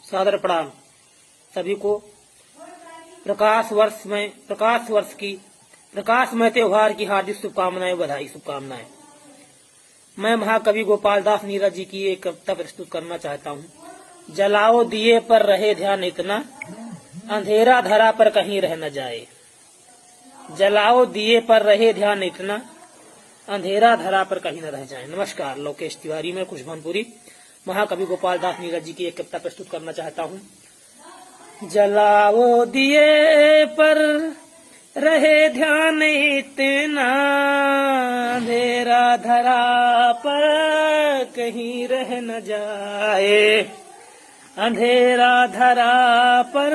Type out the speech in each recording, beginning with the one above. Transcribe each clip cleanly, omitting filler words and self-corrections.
सादर प्रणाम सभी को। प्रकाशमय त्योहार की हार्दिक शुभकामनाएं, बधाई, शुभकामनाएं। मैं महाकवि गोपाल दास नीरज जी की एक कविता प्रस्तुत करना चाहता हूँ। जलाओ दिए पर रहे ध्यान इतना, अंधेरा धरा पर कहीं रह न जाए। जलाओ दिए पर रहे ध्यान इतना, अंधेरा धरा पर कहीं न रह जाए। नमस्कार, लोकेश तिवारी, मैं कुछ भनपुरी महाकवि गोपाल दास नीरज जी की एक कविता प्रस्तुत करना चाहता हूँ। जलाओ दिए पर रहे ध्यान इतना, अंधेरा धरा पर कहीं रह न जाए। अंधेरा धरा पर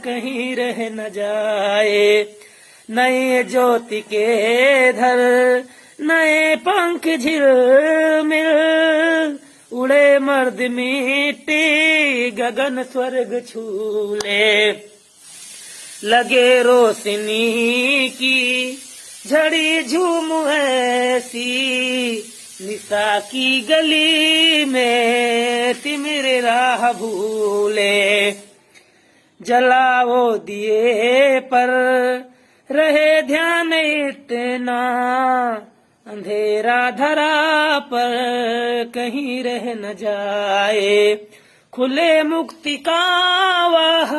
कहीं रह न जाए। नए ज्योति के धर नए पंख झिलमिल, उड़े मर्द मिट्टी गगन स्वर्ग छूले। लगे रोशनी की झड़ी झूम ऐसी, निशा की गली में तिमिर राह भूले। जलाओ दिए पर रहे ध्यान इतना, अंधेरा धरा पर कहीं रह न जाए। खुले मुक्ति का वाह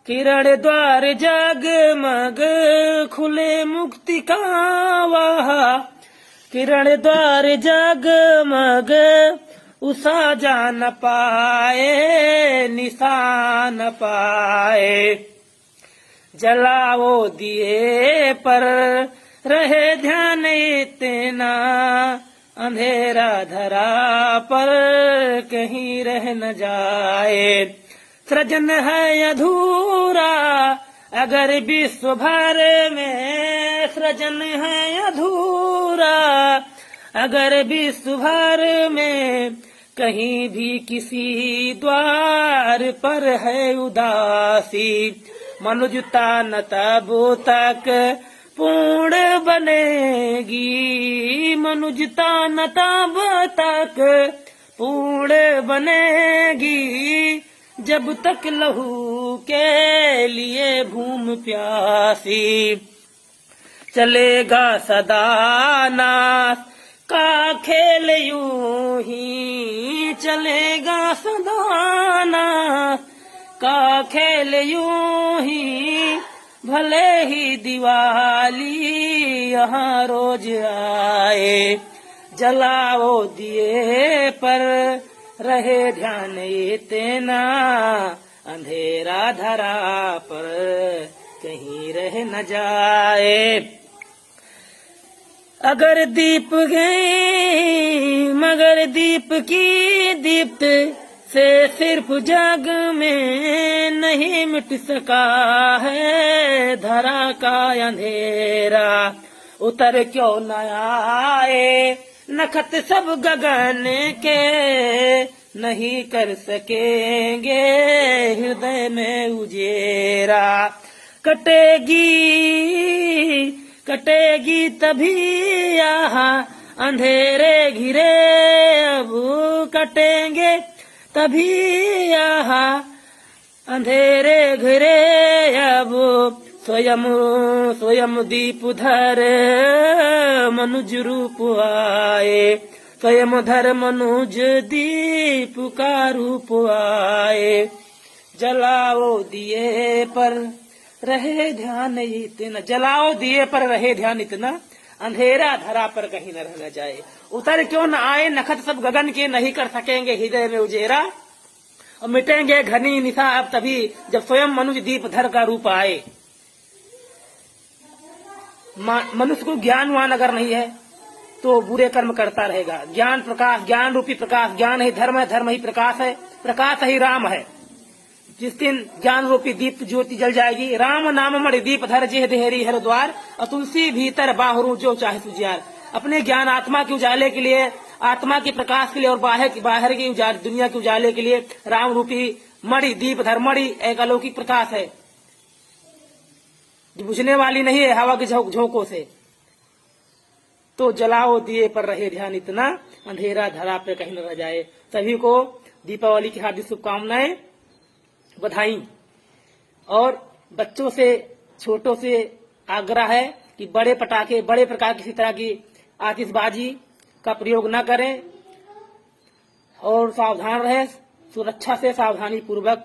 किरण द्वार जगमग, खुले मुक्ति का वाह किरण द्वार जगमग। उषा जान पाए निशान पाए। जलाओ दिए पर रहे ध्यान इतना, अंधेरा धरा पर कहीं रह न जाए। सृजन है अधूरा अगर विश्व भर में, सृजन है अधूरा अगर विश्व भर में। कहीं भी किसी द्वार पर है उदासी, मनुजता न तब तक पूर्ण बनेगी। मनुजता न तब तक पूर्ण बनेगी, जब तक लहू के लिए भूमि प्यासी। चलेगा सदा नाश का खेल यूं ही, चलेगा सदा नाश का खेल यूं ही। भले ही दिवाली यहाँ रोज आए। जलाओ दिए पर रहे ध्यान इतना, अंधेरा धरा पर कहीं रह न जाए। अगर दीप गई मगर दीप की दीप्त से सिर्फ जग में नहीं मिट सका है धरा का अंधेरा। उतर क्यों न आए नखत सब गगन के, नहीं कर सकेंगे हृदय में उजेरा। कटेगी तभी यहाँ अंधेरे घिरे, अब कटेंगे तभी यहाँ अंधेरे घिरे। अब स्वयं दीप धर मनुज रूप आए, स्वयं धर मनुज दीप का रूप आए। जलाओ दिए पर रहे ध्यान इतना, जलाओ दिए पर रहे ध्यान इतना, अंधेरा धरा पर कहीं न रह जाए। उतर क्यों न आए नखत सब गगन के, नहीं कर सकेंगे हृदय में उजेरा। और मिटेंगे घनी निशा अब तभी जब स्वयं मनुज दीप धर का रूप आए। मनुष्य को ज्ञानवान अगर नहीं है तो बुरे कर्म करता रहेगा। ज्ञान प्रकाश, ज्ञान रूपी प्रकाश, ज्ञान ही धर्म है, धर्म ही प्रकाश है, प्रकाश ही राम है। जिस दिन ज्ञान रूपी दीप ज्योति जल जाएगी, राम नाम मणि दीप धर जेह देहरी हर द्वार, और तुलसी भीतर बाहरू जो चाहे सुजियार। अपने ज्ञान आत्मा के उजाले के लिए, आत्मा के प्रकाश के लिए और बाहर की दुनिया के उजाले के लिए राम रूपी मणि दीप धर। मणि एक अलौकिक प्रकाश है जो बुझने वाली नहीं है हवा के झोंकों से। तो जलाओ दिए पर रहे ध्यान इतना, अंधेरा धरा पे कहीं न रह जाए। सभी को दीपावली की हार्दिक शुभकामनाएं। बधाई। और बच्चों से, छोटों से आग्रह है कि बड़े पटाखे, बड़े प्रकार किसी तरह की आतिशबाजी का प्रयोग न करें और सावधान रहें, सुरक्षा से सावधानी पूर्वक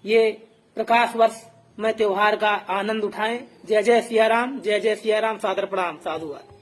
ये प्रकाश वर्ष में त्योहार का आनंद उठाएं। जय जय सिया राम, जय जय सिया राम। सादर प्रणाम, साधुवाद।